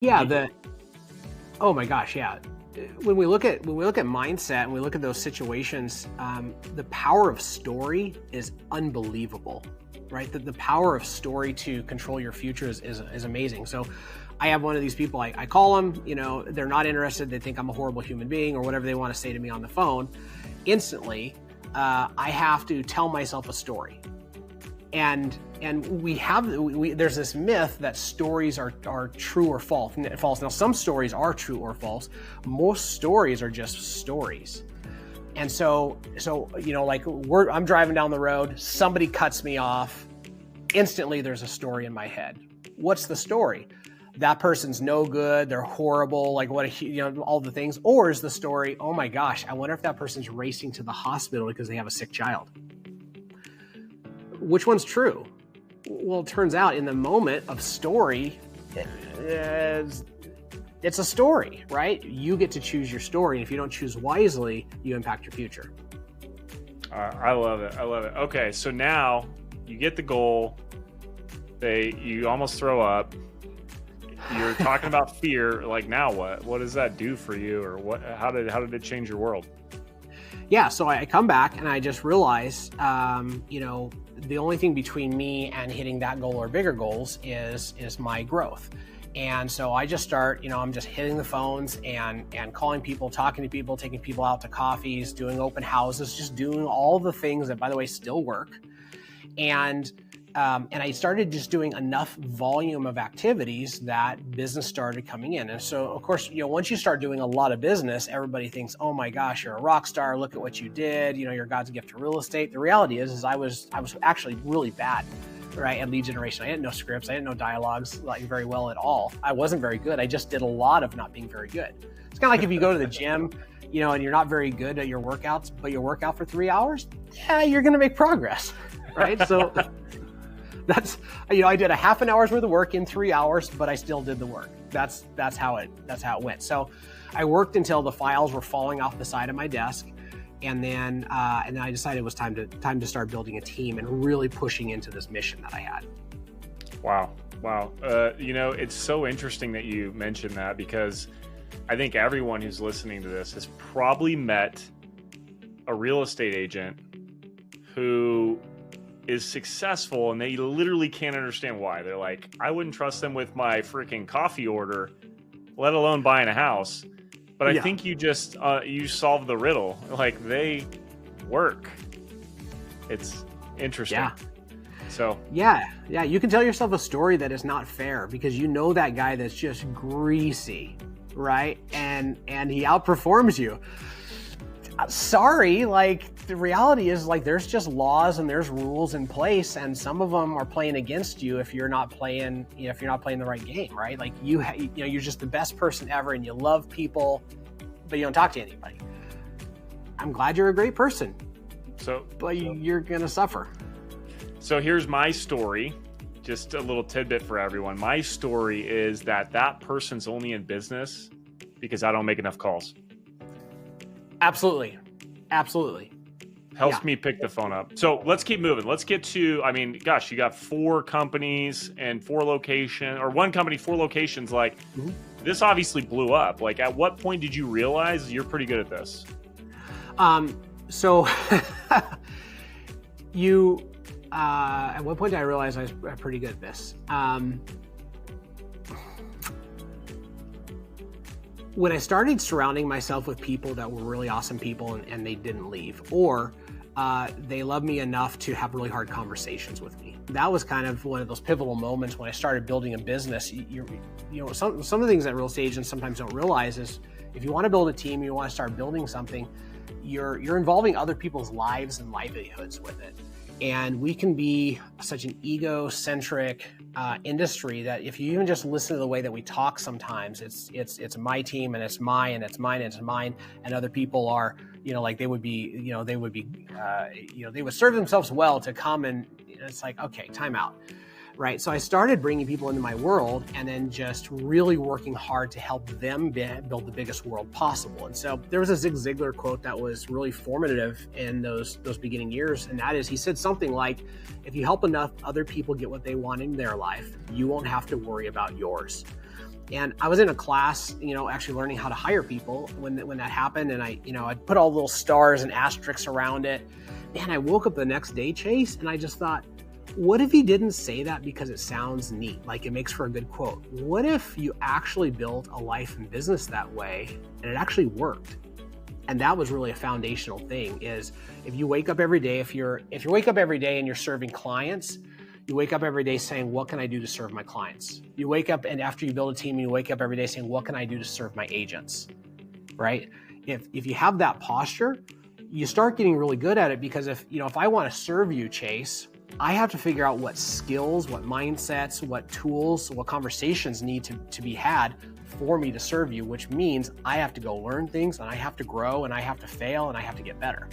Yeah, Can you- oh my gosh, yeah. When we look at mindset and we look at those situations, the power of story is unbelievable, right? The power of story to control your future is amazing. So I have one of these people, I call them, they're not interested. They think I'm a horrible human being or whatever they want to say to me on the phone. Instantly, I have to tell myself a story. And there's this myth that stories are true or false. Now, some stories are true or false. Most stories are just stories. And so like I'm driving down the road, somebody cuts me off. Instantly, there's a story in my head. What's the story? That person's no good. They're horrible. Like all the things. Or is the story, oh my gosh, I wonder if that person's racing to the hospital because they have a sick child. Which one's true? Well, it turns out in the moment of story, it's a story, right? You get to choose your story. And if you don't choose wisely, you impact your future. I love it. I love it. Okay, so now you get the goal. You almost throw up. You're talking about fear. Like, now what? What does that do for you, or what? How did it change your world? Yeah, so I come back and I just realize, the only thing between me and hitting that goal or bigger goals is my growth. And so I just start, I'm just hitting the phones and calling people, talking to people, taking people out to coffees, doing open houses, just doing all the things that, by the way, still work. And I started just doing enough volume of activities that business started coming in. And so, of course, once you start doing a lot of business, everybody thinks, oh my gosh, you're a rock star. Look at what you did. You're God's gift to real estate. The reality is I was actually really bad, right, at lead generation. I didn't know scripts. I didn't know dialogues like very well at all. I wasn't very good. I just did a lot of not being very good. It's kind of like if you go to the gym, and you're not very good at your workouts, but you work out for 3 hours, yeah, you're going to make progress, right? So that's, I did a half an hour's worth of work in 3 hours, but I still did the work. That's how it went. So I worked until the files were falling off the side of my desk. And then I decided it was time to start building a team and really pushing into this mission that I had. Wow. It's so interesting that you mentioned that, because I think everyone who's listening to this has probably met a real estate agent who is successful and they literally can't understand why. They're like, I wouldn't trust them with my freaking coffee order, let alone buying a house. But I think you just, you solved the riddle. Like, they work. It's interesting. Yeah. So. Yeah. You can tell yourself a story that is not fair because that guy that's just greasy, right? And he outperforms you. Sorry, like, the reality is, like, there's just laws and there's rules in place, and some of them are playing against you if you're not playing the right game, right? Like, you're just the best person ever and you love people, but you don't talk to anybody. I'm glad you're a great person, but you're gonna suffer. So here's my story, just a little tidbit for everyone. My story is that person's only in business because I don't make enough calls. Absolutely. Helps me pick the phone up. So let's keep moving. Let's get to, you got 4 companies and 4 locations, or 1 company, 4 locations. Like, This obviously blew up. Like, at what point did you realize you're pretty good at this? So at what point did I realize I was pretty good at this? When I started surrounding myself with people that were really awesome people and they didn't leave, or they loved me enough to have really hard conversations with me. That was kind of one of those pivotal moments when I started building a business. Some of the things that real estate agents sometimes don't realize is if you want to build a team, you want to start building something, you're involving other people's lives and livelihoods with it. And we can be such an egocentric industry that if you even just listen to the way that we talk sometimes, it's my team and it's mine and it's mine and it's mine, and other people are, they would serve themselves well to come, and it's like, okay, time out. Right. So I started bringing people into my world and then just really working hard to help them build the biggest world possible. And so there was a Zig Ziglar quote that was really formative in those beginning years. And that is, he said something like, if you help enough other people get what they want in their life, you won't have to worry about yours. And I was in a class, actually learning how to hire people when that happened. And I put all the little stars and asterisks around it. Man, I woke up the next day, Chase, and I just thought, what if he didn't say that because it sounds neat, like it makes for a good quote? What if you actually built a life and business that way and it actually worked? And that was really a foundational thing, is if you wake up every day, if you wake up every day and you're serving clients, you wake up every day saying, what can I do to serve my clients? You wake up, and after you build a team, you wake up every day saying, what can I do to serve my agents, right? If you have that posture, you start getting really good at it, because if I want to serve you, Chase, I have to figure out what skills, what mindsets, what tools, what conversations need to be had for me to serve you, which means I have to go learn things, and I have to grow, and I have to fail, and I have to get better.